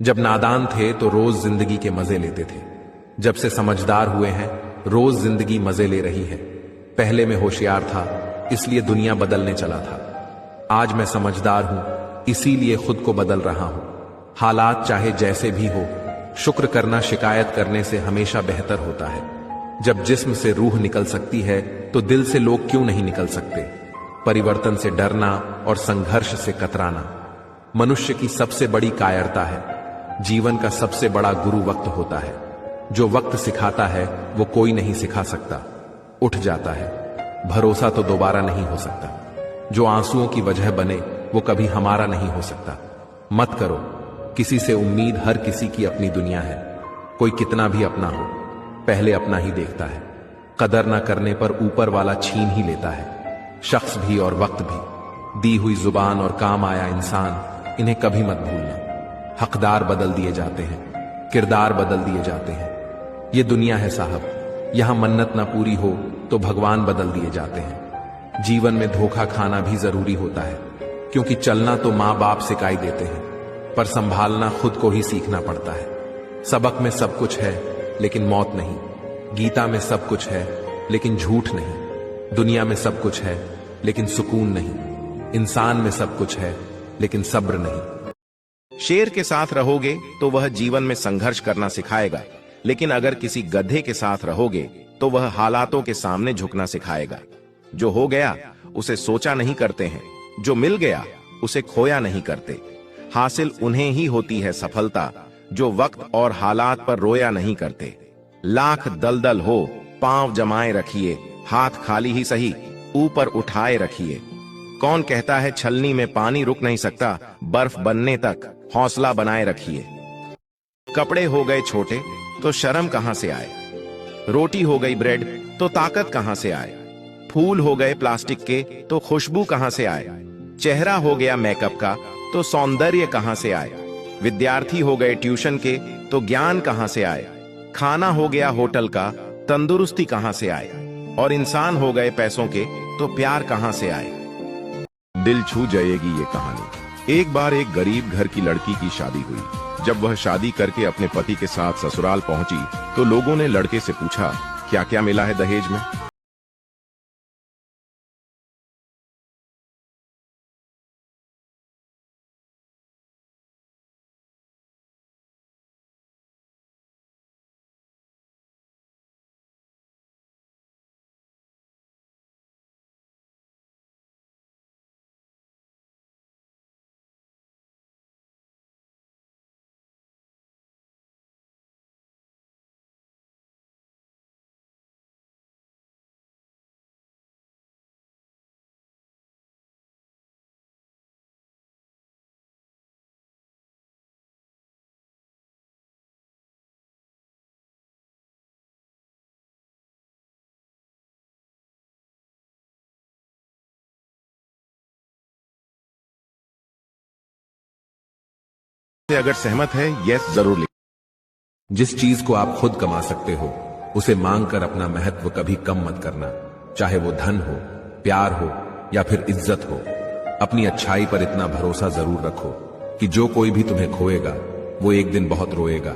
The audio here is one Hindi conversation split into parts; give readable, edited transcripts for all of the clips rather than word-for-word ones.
जब नादान थे तो रोज जिंदगी के मजे लेते थे। जब से समझदार हुए हैं रोज जिंदगी मजे ले रही है। पहले मैं होशियार था इसलिए दुनिया बदलने चला था। आज मैं समझदार हूं इसीलिए खुद को बदल रहा हूं। हालात चाहे जैसे भी हो, शुक्र करना शिकायत करने से हमेशा बेहतर होता है। जब जिस्म से रूह निकल सकती है तो दिल से लोग क्यों नहीं निकल सकते। परिवर्तन से डरना और संघर्ष से कतराना मनुष्य की सबसे बड़ी कायरता है। जीवन का सबसे बड़ा गुरु वक्त होता है। जो वक्त सिखाता है वो कोई नहीं सिखा सकता। उठ जाता है, भरोसा तो दोबारा नहीं हो सकता। जो आंसुओं की वजह बने वो कभी हमारा नहीं हो सकता। मत करो किसी से उम्मीद, हर किसी की अपनी दुनिया है। कोई कितना भी अपना हो पहले अपना ही देखता है। कदर ना करने पर ऊपर वाला छीन ही लेता है। शख्स भी और वक्त भी, दी हुई जुबान और काम आया इंसान, इन्हें कभी मत भूलना। हकदार बदल दिए जाते हैं, किरदार बदल दिए जाते हैं। ये दुनिया है साहब, यहां मन्नत ना पूरी हो तो भगवान बदल दिए जाते हैं। जीवन में धोखा खाना भी जरूरी होता है, क्योंकि चलना तो मां बाप सिखाई देते हैं, पर संभालना खुद को ही सीखना पड़ता है। सबक में सब कुछ है लेकिन मौत नहीं। गीता में सब कुछ है लेकिन झूठ नहीं। दुनिया में सब कुछ है लेकिन सुकून नहीं। इंसान में सब कुछ है लेकिन सब्र नहीं। शेर के साथ रहोगे तो वह जीवन में संघर्ष करना सिखाएगा, लेकिन अगर किसी गधे के साथ रहोगे तो वह हालातों के सामने झुकना सिखाएगा। जो हो गया उसे सोचा नहीं करते हैं, जो मिल गया उसे खोया नहीं करते। हासिल उन्हें ही होती है सफलता जो वक्त और हालात पर रोया नहीं करते। लाख दलदल हो पांव जमाए रखिए, हाथ खाली ही सही ऊपर उठाए रखिए। कौन कहता है छलनी में पानी रुक नहीं सकता, बर्फ बनने तक हौसला बनाए रखिए। कपड़े हो गए छोटे तो शर्म कहां से आए, रोटी हो गई ब्रेड तो ताकत कहां से आए, फूल हो गए प्लास्टिक के तो खुशबू कहां से आए, चेहरा हो गया मेकअप का तो सौंदर्य कहां से आए, विद्यार्थी हो गए ट्यूशन के तो ज्ञान कहां से आए, खाना हो गया होटल का तंदुरुस्ती कहां से आए, और इंसान हो गए पैसों के तो प्यार कहां से आए। दिल छू जाएगी ये कहानी। एक बार एक गरीब घर की लड़की की शादी हुई। जब वह शादी करके अपने पति के साथ ससुराल पहुंची तो लोगों ने लड़के से पूछा, क्या क्या मिला है दहेज में। अगर सहमत है यस जरूर लिखें। जिस चीज को आप खुद कमा सकते हो उसे मांग कर अपना महत्व कभी कम मत करना। चाहे वो धन हो, प्यार हो या फिर इज्जत हो। अपनी अच्छाई पर इतना भरोसा जरूर रखो कि जो कोई भी तुम्हें खोएगा वो एक दिन बहुत रोएगा।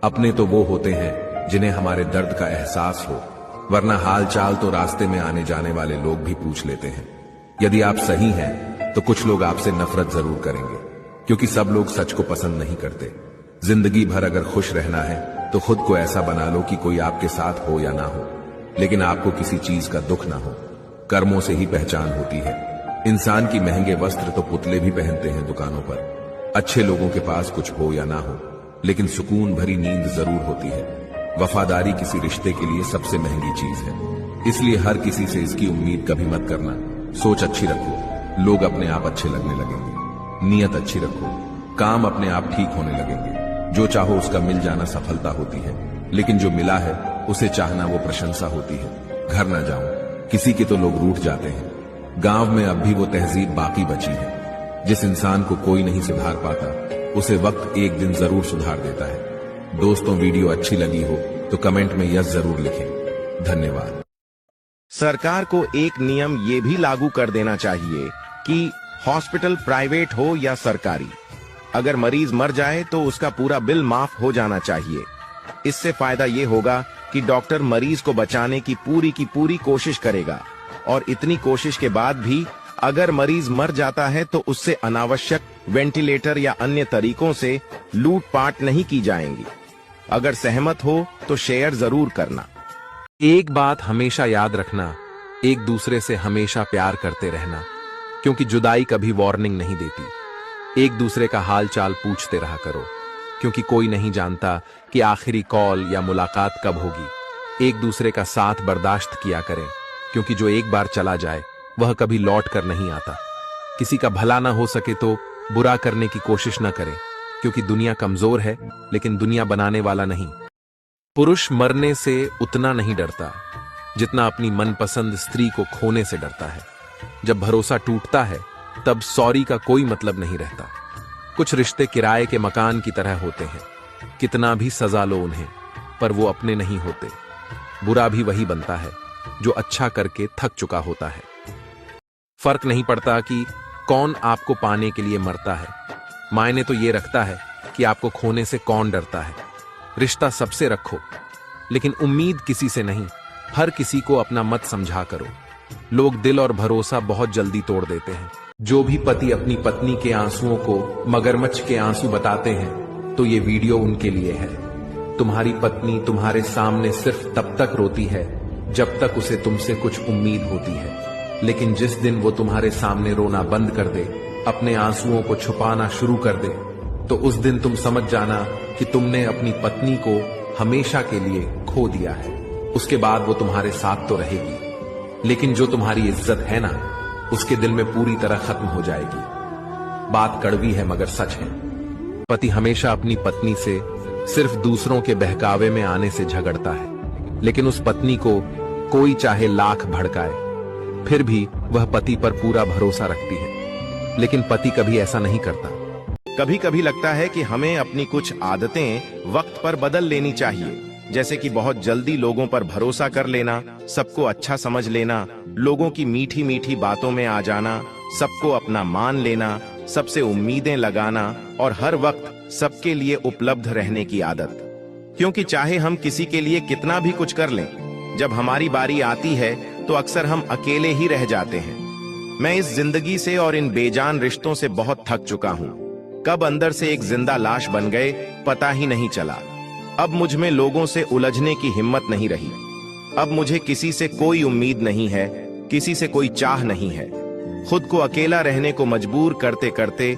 अपने तो वो होते हैं जिन्हें हमारे दर्द का एहसास हो, वरना हाल चाल तो रास्ते में आने जाने वाले लोग भी पूछ लेते हैं। यदि आप सही हैं तो कुछ लोग आपसे नफरत जरूर करेंगे, क्योंकि सब लोग सच को पसंद नहीं करते। जिंदगी भर अगर खुश रहना है तो खुद को ऐसा बना लो कि कोई आपके साथ हो या ना हो, लेकिन आपको किसी चीज का दुख ना हो। कर्मों से ही पहचान होती है। इंसान की महंगे वस्त्र तो पुतले भी पहनते हैं दुकानों पर। अच्छे लोगों के पास कुछ हो या ना हो, लेकिन सुकून भरी नींद जरूर होती है। वफादारी किसी रिश्ते के लिए सबसे महंगी चीज है, इसलिए हर किसी से इसकी उम्मीद कभी मत करना। सोच अच्छी रखो, लोग अपने आप अच्छे लगने लगेंगे। नीयत अच्छी रखो, काम अपने आप ठीक होने लगेंगे। जो चाहो उसका मिल जाना सफलता होती है, लेकिन जो मिला है उसे चाहना वो प्रशंसा होती है। घर ना जाऊं, किसी के तो लोग रूठ जाते हैं। गांव में अब भी वो तहजीब बाकी बची है। जिस इंसान को कोई नहीं सुधार पाता उसे वक्त एक दिन जरूर सुधार देता है। दोस्तों, वीडियो अच्छी लगी हो तो कमेंट में यस जरूर लिखें। धन्यवाद। सरकार को एक नियम ये भी लागू कर देना चाहिए कि हॉस्पिटल प्राइवेट हो या सरकारी, अगर मरीज मर जाए तो उसका पूरा बिल माफ हो जाना चाहिए। इससे फायदा ये होगा कि डॉक्टर मरीज को बचाने की पूरी कोशिश करेगा, और इतनी कोशिश के बाद भी अगर मरीज मर जाता है तो उससे अनावश्यक वेंटिलेटर या अन्य तरीकों से लूटपाट नहीं की जाएंगी। अगर सहमत हो तो शेयर जरूर करना। एक बात हमेशा याद रखना, एक दूसरे से हमेशा प्यार करते रहना, क्योंकि जुदाई कभी वार्निंग नहीं देती। एक दूसरे का हाल चाल पूछते रहा करो, क्योंकि कोई नहीं जानता कि आखिरी कॉल या मुलाकात कब होगी। एक दूसरे का साथ बर्दाश्त किया करें, क्योंकि जो एक बार चला जाए वह कभी लौट कर नहीं आता। किसी का भला ना हो सके तो बुरा करने की कोशिश न करें, क्योंकि दुनिया कमजोर है लेकिन दुनिया बनाने वाला नहीं। पुरुष मरने से उतना नहीं डरता जितना अपनी मनपसंद स्त्री को खोने से डरता है। जब भरोसा टूटता है तब सॉरी का कोई मतलब नहीं रहता। कुछ रिश्ते किराए के मकान की तरह होते हैं, कितना भी सजा लो उन्हें, पर वो अपने नहीं होते। बुरा भी वही बनता है जो अच्छा करके थक चुका होता है। फर्क नहीं पड़ता कि कौन आपको पाने के लिए मरता है, मायने तो ये रखता है कि आपको खोने से कौन डरता है। रिश्ता सबसे रखो, लेकिन उम्मीद किसी से नहीं। हर किसी को अपना मत समझा करो। लोग दिल और भरोसा बहुत जल्दी तोड़ देते हैं। जो भी पति अपनी पत्नी के आंसुओं को मगरमच्छ के आंसू बताते हैं, तो ये वीडियो उनके लिए है। तुम्हारी पत्नी तुम्हारे सामने सिर्फ तब तक रोती है जब तक उसे तुमसे कुछ उम्मीद होती है, लेकिन जिस दिन वो तुम्हारे सामने रोना बंद कर दे, अपने आंसुओं को छुपाना शुरू कर दे, तो उस दिन तुम समझ जाना कि तुमने अपनी पत्नी को हमेशा के लिए खो दिया है। उसके बाद वो तुम्हारे साथ तो रहेगी, लेकिन जो तुम्हारी इज्जत है ना, उसके दिल में पूरी तरह खत्म हो जाएगी। बात कड़वी है मगर सच है। पति हमेशा अपनी पत्नी से सिर्फ दूसरों के बहकावे में आने से झगड़ता है, लेकिन उस पत्नी को कोई चाहे लाख भड़काए फिर भी वह पति पर पूरा भरोसा रखती है। लेकिन पति कभी ऐसा नहीं करता। कभी कभी लगता है कि हमें अपनी कुछ आदतें वक्त पर बदल लेनी चाहिए, जैसे कि बहुत जल्दी लोगों पर भरोसा कर लेना, सबको अच्छा समझ लेना, लोगों की मीठी मीठी बातों में आ जाना, सबको अपना मान लेना, सबसे उम्मीदें लगाना और हर वक्त सबके लिए उपलब्ध रहने की आदत। क्योंकि चाहे हम किसी के लिए कितना भी कुछ कर लें, जब हमारी बारी आती है तो अक्सर हम अकेले ही रह जाते हैं। मैं इस जिंदगी से और इन बेजान रिश्तों से बहुत थक चुका हूँ। कब अंदर से एक जिंदा लाश बन गए पता ही नहीं चला। अब मुझ में लोगों से उलझने की हिम्मत नहीं रही। अब मुझे किसी से कोई उम्मीद नहीं है, किसी से कोई चाह नहीं है। खुद को अकेला रहने को मजबूर करते करते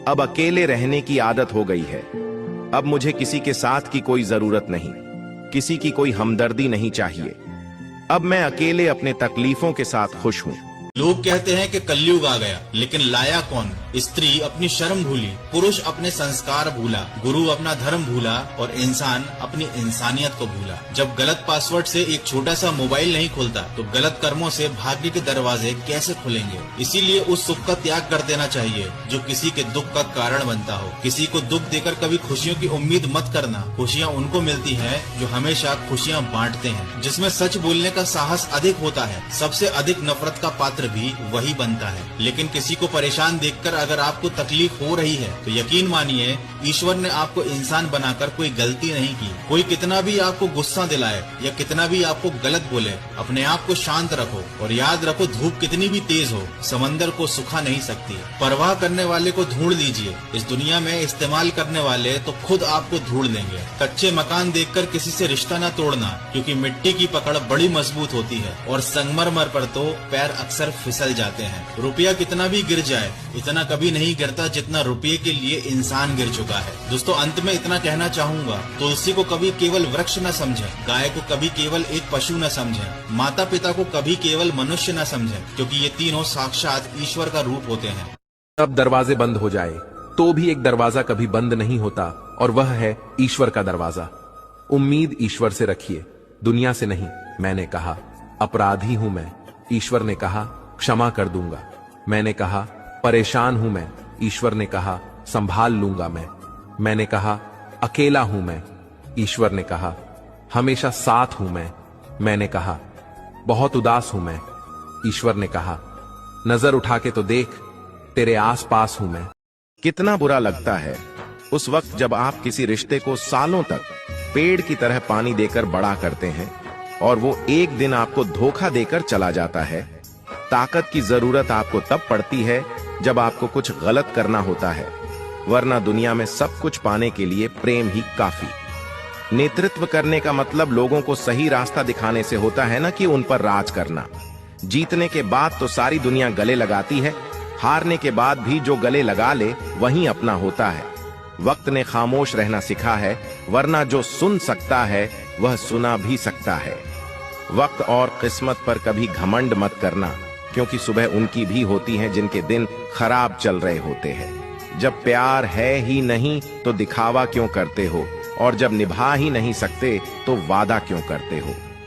अब अकेले रहने की आदत हो गई है। अब मुझे किसी के साथ की कोई जरूरत नहीं, किसी की कोई हमदर्दी नहीं चाहिए। अब मैं अकेले अपने तकलीफों के साथ खुश हूँ। लोग कहते हैं कि कलयुग आ गया, लेकिन लाया कौन? स्त्री अपनी शर्म भूली, पुरुष अपने संस्कार भूला, गुरु अपना धर्म भूला और इंसान अपनी इंसानियत को भूला। जब गलत पासवर्ड से एक छोटा सा मोबाइल नहीं खुलता, तो गलत कर्मों से भाग्य के दरवाजे कैसे खुलेंगे? इसीलिए उस सुख का त्याग कर देना चाहिए जो किसी के दुख का कारण बनता हो। किसी को दुख देकर कभी खुशियों की उम्मीद मत करना। खुशियाँ उनको मिलती है जो हमेशा खुशियाँ बांटते हैं, जिसमें सच बोलने का साहस अधिक होता है। सबसे अधिक नफरत का पात्र भी वही बनता है। लेकिन किसी को परेशान देखकर अगर आपको तकलीफ हो रही है, तो यकीन मानिए ईश्वर ने आपको इंसान बनाकर कोई गलती नहीं की। कोई कितना भी आपको गुस्सा दिलाए या कितना भी आपको गलत बोले, अपने आप को शांत रखो और याद रखो, धूप कितनी भी तेज हो, समंदर को सुखा नहीं सकती। परवाह करने वाले को ढूंढ लीजिए, इस दुनिया में इस्तेमाल करने वाले तो खुद आपको ढूंढ लेंगे। कच्चे मकान देखकर किसी से रिश्ता न तोड़ना, क्योंकि मिट्टी की पकड़ बड़ी मजबूत होती है और संगमरमर पर तो पैर अक्सर फिसल जाते हैं। रुपया कितना भी गिर जाए, इतना कभी नहीं गिरता जितना रुपये के लिए इंसान गिर चुका है। दोस्तों, अंत में इतना कहना चाहूंगा, तुलसी को कभी केवल वृक्ष न समझें, गाय को कभी केवल एक पशु न समझें, माता पिता को कभी केवल मनुष्य न समझें, क्योंकि ये तीनों साक्षात ईश्वर का रूप होते हैं। अब दरवाजे बंद हो जाए तो भी एक दरवाजा कभी बंद नहीं होता, और वह है ईश्वर का दरवाजा। उम्मीद ईश्वर से रखिए, दुनिया से नहीं। मैंने कहा अपराधी हूं मैं, ईश्वर ने कहा क्षमा कर दूंगा। मैंने कहा परेशान हूं मैं, ईश्वर ने कहा संभाल लूंगा मैं। मैंने कहा अकेला हूं मैं, ईश्वर ने कहा हमेशा साथ हूं मैं। मैंने कहा बहुत उदास हूं मैं, ईश्वर ने कहा नजर उठा के तो देख, तेरे आस पास हूं मैं। कितना बुरा लगता है उस वक्त जब आप किसी रिश्ते को सालों तक पेड़ की तरह पानी देकर बड़ा करते हैं और वो एक दिन आपको धोखा देकर चला जाता है। ताकत की जरूरत आपको तब पड़ती है जब आपको कुछ गलत करना होता है, वरना दुनिया में सब कुछ पाने के लिए प्रेम ही काफी। नेतृत्व करने का मतलब लोगों को सही रास्ता दिखाने से होता है, ना कि उन पर राज करना। जीतने के बाद तो सारी दुनिया गले लगाती है, हारने के बाद भी जो गले लगा ले वही अपना होता है। वक्त ने खामोश रहना सिखा है, वरना जो सुन सकता है वह सुना भी सकता है। वक्त और किस्मत पर कभी घमंड मत करना, क्योंकि सुबह उनकी भी होती है जिनके दिन खराब चल रहे होते हैं। जब प्यार है ही नहीं तो दिखावा क्यों करते हो, और जब निभा ही नहीं सकते तो वादा क्यों करते हो।